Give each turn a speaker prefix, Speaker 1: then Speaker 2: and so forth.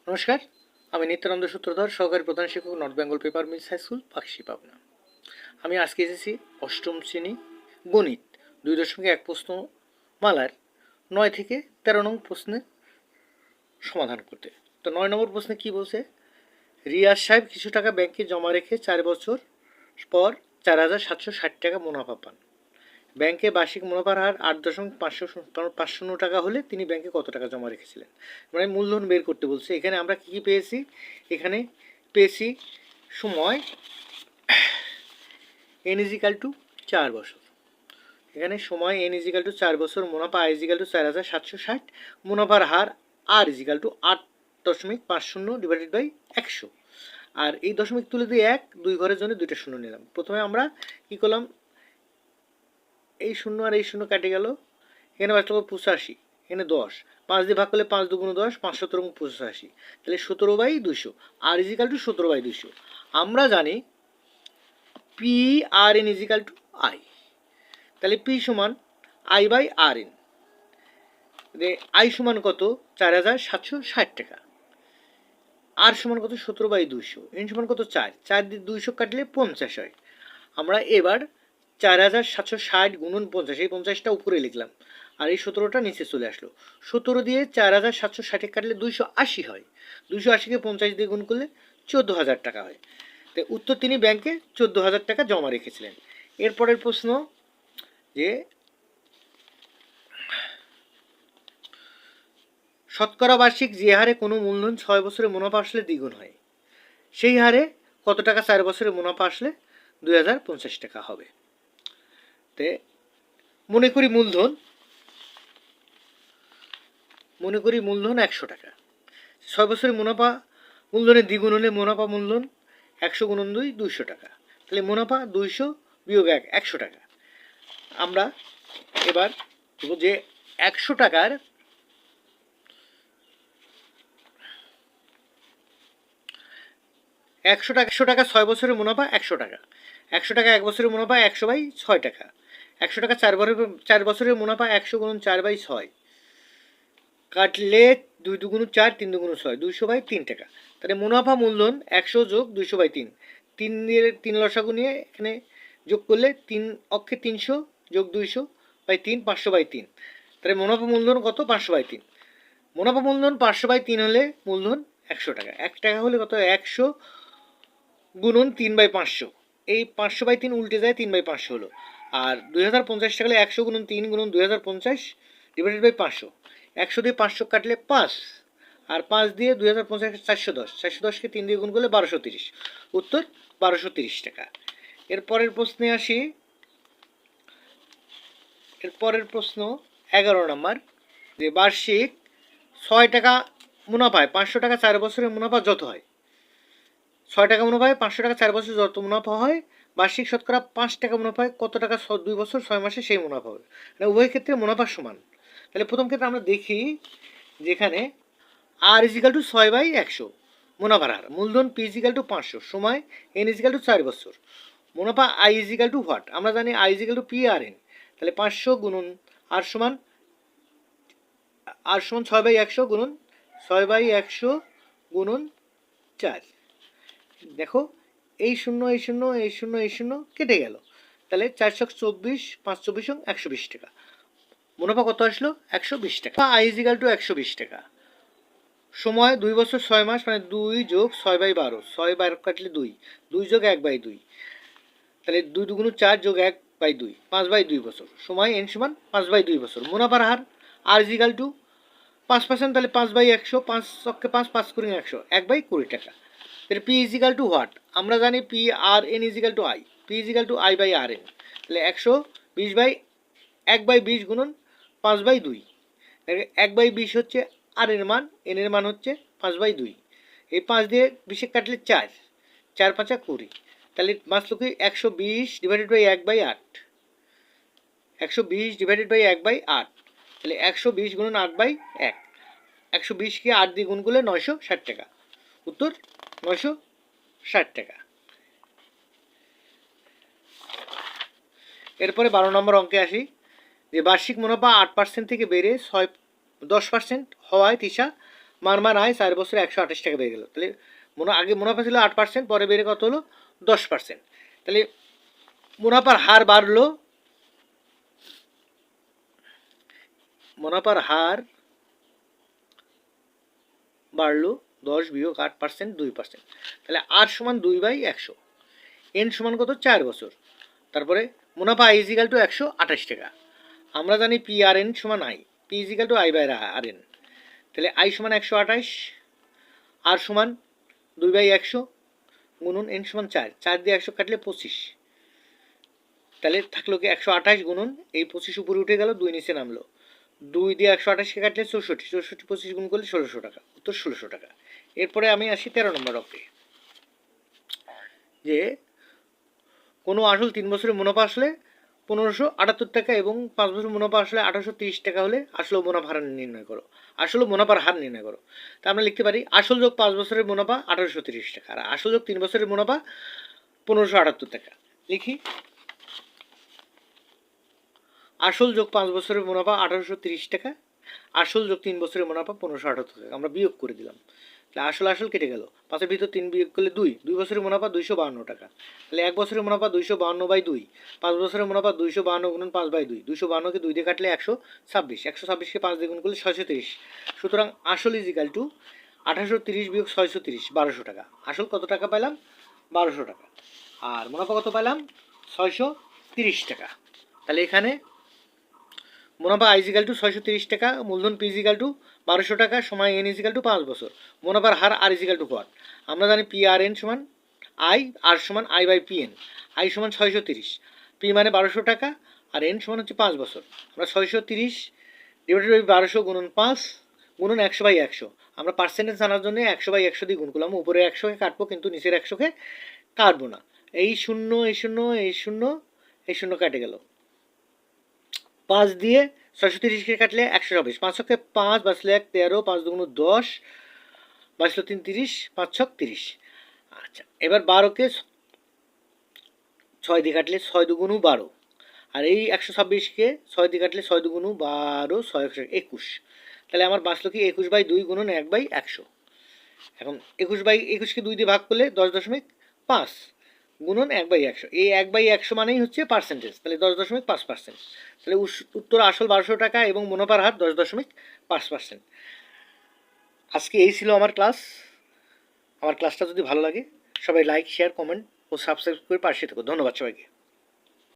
Speaker 1: নমস্কার, আমি নিত্যানন্দ সূত্রধর, সহকারী প্রধান শিক্ষক, North Bengal Paper Mills High School, Pakshi, Pabna. আমি আজকে এসেছি অষ্টম শ্রেণী গণিত 2.1 প্রশ্নমালার 9 থেকে 13 নং প্রশ্নের সমাধান করতে। তো 9 নম্বর প্রশ্নে কি বলছে? রিয়াজ সাহেব কিছু টাকা ব্যাংকে জমা রেখে 4 বছর পর 4,760 টাকা মুনাফা পান। ব্যাংকে বার্ষিক মুনাফার হার 8.5 টাকা হলে তিনি ব্যাংকে কত টাকা জমা রেখেছিলেন? মানে মূলধন বের করতে বলছে। এখানে আমরা কী কী পেয়েছি? এখানে পেয়েছি সময় n = 4 বছর। এখানে সময় n = 4 বছর, মুনাফা i = 4,760, মুনাফার হার r = 8.50 / 100। আর এই দশমিক তুলে দিয়ে 1 2 ঘরের জন্য 2টা শূন্য নিলাম। প্রথমে আমরা কী করলাম? এই শূন্য আর এই শূন্য কেটে গেল। এখানে বাঁচল 85, এখানে 10, 5 দিয়ে ভাগ করলে 5 × 2 = 10, 5 × 17 = 85, তাহলে 17/200, r = 17/200। আমরা জানি PRN = I, তাহলে P সমান I/RN। I সমান কত? 4,760 টাকা। R সমান কত? 17/200। N সমান কত? 4। 4 দিয়ে 200 কাটলে 50 হয়। আমরা এবার 4,760 × 50, এই 50টা উপরে লিখলাম, আর এই 17টা নিচে চলে আসলো। 17 দিয়ে 4,760 কাটলে 280 হয়। 280কে 50 দিয়ে গুণ করলে 14,000 টাকা হয়। তো উত্তর, তিনি ব্যাংকে 14,000 টাকা জমা রেখেছিলেন। এরপরের প্রশ্ন যে শতকরা বার্ষিক যে হারে কোনো মূলধন 6 বছরে মুনাফা আসলে দ্বিগুণ হয়, সেই হারে কত টাকা 4 বছরে মুনাফা আসলে 2,050 টাকা হবে? তে মনে করি মূলধন 100 টাকা। 6 বছরের মুনাফা মূলধনের দ্বিগুণ হলে মুনাফা মূলধন 100 × 2 200 টাকা। তাহলে মুনাফা 200 - 1 100 টাকা। আমরা এবার যে 100 টাকার 100 টাকা 6 বছরের মুনাফা 100 টাকা। 100 টাকা 1 বছরের মুনাফা 100/6 টাকা। 100 টাকা 4 বছরের মুনাফা 100 × 4/6 কাটলে 2 × 2 = 4, 3 × 2 = 6, 200/3 টাকা। তাহলে মুনাফা মূলধন 100 + 200/3, 3 দিয়ে 3 লসাগু নিয়ে এখানে যোগ করলে 3 অক্ষে 300 + 200/3, 500/3। তাহলে মুনাফা মূলধন কত? 500/3। মুনাফা মূলধন 500/3 হলে মূলধন 100 টাকা। 1 টাকা হলে কত? 100 × 3/500। এই 500/3 উল্টে যায়, 3/500 হলো। আর 2,050 টাকা হলে 100 × 3 × 2,050 / 500। 100 দিয়ে 500 কাটলে 5, আর 5 দিয়ে 2,050 410, 410কে 3 দিয়ে গুণ করলে 1,230। উত্তর 1,230 টাকা। এরপরের প্রশ্নে আসি। এরপরের প্রশ্ন 11 নম্বর, যে বার্ষিক 6 টাকা মুনাফায় 500 টাকা 4 বছরের মুনাফা যত হয়। 6 টাকা মুনাফায় 500 টাকা 4 বছর যত মুনাফা হয়, বার্ষিক শতকরা 5 টাকা মুনাফায় কত টাকা 2 বছর 6 মাসে সেই মুনাফা হবে? মানে উভয় ক্ষেত্রে মুনাফা সমান। তাহলে প্রথম ক্ষেত্রে আমরা দেখি, যেখানে r = 6/100 মুনাফার হার, মূলধন P = 500, সময় n = 4 বছর, মুনাফা I = হোয়াট? আমরা জানি I = PRN। তাহলে 500 × r সমান 6/100 × 6/100 × 4। দেখো, এই শূন্য এই শূন্য এই শূন্য এই শূন্য কেটে গেল। তাহলে 424, 524 = 120 টাকা। মুনাফা কত আসলো? 120 টাকা। I = 120 টাকা। সময় 2 বছর 6 মাস, মানে 2 + 6/12, 6/12 কাটলে 2, 2 + 1/2, তাহলে 2 × 2 = 4 + 1/2, 5/2 বছর। সময় n সমান 5/2 বছর। মুনাফার হার r = 5%, তাহলে 5/100, 5 অক্ষে 5, 5 × 100, 1/20 টাকা। তাহলে P = হোয়াট? আমরা জানি PRN = I, P = I/RN। তাহলে 120/1/20 × 5/2, 1/20 হচ্ছে আর এর মান, এন এর মান হচ্ছে 5/2। এই 5 দিয়ে 20 কাটলে 4, 4 × 5 = 20। তাহলে বাঁচল কি? 120 / 1/8, 120 / 1/8। তাহলে 120 × 8/1, 120কে 8 দিয়ে গুণ করলে 960 টাকা। উত্তর 960 টাকা। এরপরে 12 নম্বর অঙ্কে আসি, যে বার্ষিক মুনাফা 8% থেকে বেড়ে 10% হওয়ায় তিশা মান আয় 4 বছরে 128 টাকা বেড়ে গেল। তাহলে আগে মুনাফা ছিল 8%, পরে বেড়ে কত হলো 10%। তাহলে মুনাফার হার বাড়লো, মুনাফার হার বাড়লো 10 বিয়োগ 8%, 2%। তাহলে আর সমান 2/100। এন সমান কত 4 বছর। তারপরে মুনাফা আই ইজিক্যাল টু 128 টাকা। আমরা জানি পি আর এন সমান I, P equal to I by R N. তাহলে আই সমান 128, আর সমান 2/100 গুণন এন সমান 4, 4 দিয়ে 100 কাটলে 25। তাহলে থাকলো কি 128 গুণন এই 25 উপরে উঠে গেল, 2 নিচে নামলো, 2 দিয়ে 128কে কাটলে 64, 64 25 গুণ করলে 1600 টাকা, উত্তর 1600 টাকা। এরপরে আমি আসি 13 নম্বর অঙ্কে, যে কোনো আসল 3 বছরের মুনাফা আসলে 1578 টাকা এবং 5 বছরের মুনাফা আসলে 1830 টাকা হলে আসল মুনাফার হার নির্ণয় করো। আসল মুনাফার হার নির্ণয় করো। তা আমরা লিখতে পারি আসল যোগ 5 বছরের মুনাফা 1830 টাকা, আর আসল যোগ 3 বছরের মুনাফা 1578 টাকা। লিখি আসল যোগ 5 বছরের মুনাফা 1830 টাকা, আসল যোগ 3 বছরের মুনাফা 1578 টাকা। আমরা বিয়োগ করে দিলাম, তাহলে আসল কেটে গেল, 5-এর ভিতর 3 বিয়োগ করলে 2, 2 বছরের মুনাফা 252 টাকা। তাহলে 1 বছরের মুনাফা 252/2, 5 বছরের মুনাফা 252 গুণন 5/2, 252কে 2 দিয়ে কাটলে 126, 126কে 5 দিয়ে গুণ করলে 630। সুতরাং আসল ইজিক্যাল টু 1830 বিয়োগ 630, 1200 টাকা। আসল কত টাকা পেলাম 1200 টাকা, আর মুনাফা কত পেলাম 630 টাকা। তাহলে এখানে মুনাফা আই ইজিক্যাল টু 630 টাকা, মূলধন পি ইজিক্যাল টু 1200 টাকা, সময় এন ইজিক্যাল টু 5 বছর, মুনাফার হার আর ইজিক্যাল টু হোয়াট। আমরা জানি পি আর এন সমান আই, আর সমান I by P N. I সমান 630, পি মানে 1200 টাকা, আর এন সমান হচ্ছে 5 বছর। আমরা 630 ডিভাইডেড বাই 1200 গুণন 5 গুণন 100/100। আমরা পার্সেন্টেজ জানার জন্য 100/100 দিয়ে গুণ করলাম, উপরে 100কে কাটবো কিন্তু নিচের 100কে কাটবো না। এই শূন্য এই শূন্য এই শূন্য এই শূন্য কেটে গেল, 5 দিয়ে 630কে কাটলে 126, 5কে 5 বাঁচলে 1 13, 5 দুগুণ 10, বাঁচলো 3 30, 5 6 30। আচ্ছা, এবার 12কে 6 দিয়ে কাটলে 6 দুগুণ 12, আর এই 126কে 6 দিয়ে কাটলে 6 দুগুণ 12, 6 21। তাহলে আমার বাঁচলো কি 21/2 গুণন 1/100। এখন 21/21কে 2 দিয়ে ভাগ করলে 10.5 গুণন 1/100। এই 1/100 মানেই হচ্ছে পার্সেন্টেজ, তাহলে 10.5%। তাহলে উত্তর আসল 1200 টাকা এবং মুনাফার হার 10.5%। আজকে এই ছিল আমার ক্লাস। আমার ক্লাসটা যদি ভালো লাগে সবাই লাইক, শেয়ার, কমেন্ট ও সাবস্ক্রাইব করে পাশে থেকো। ধন্যবাদ সবাইকে।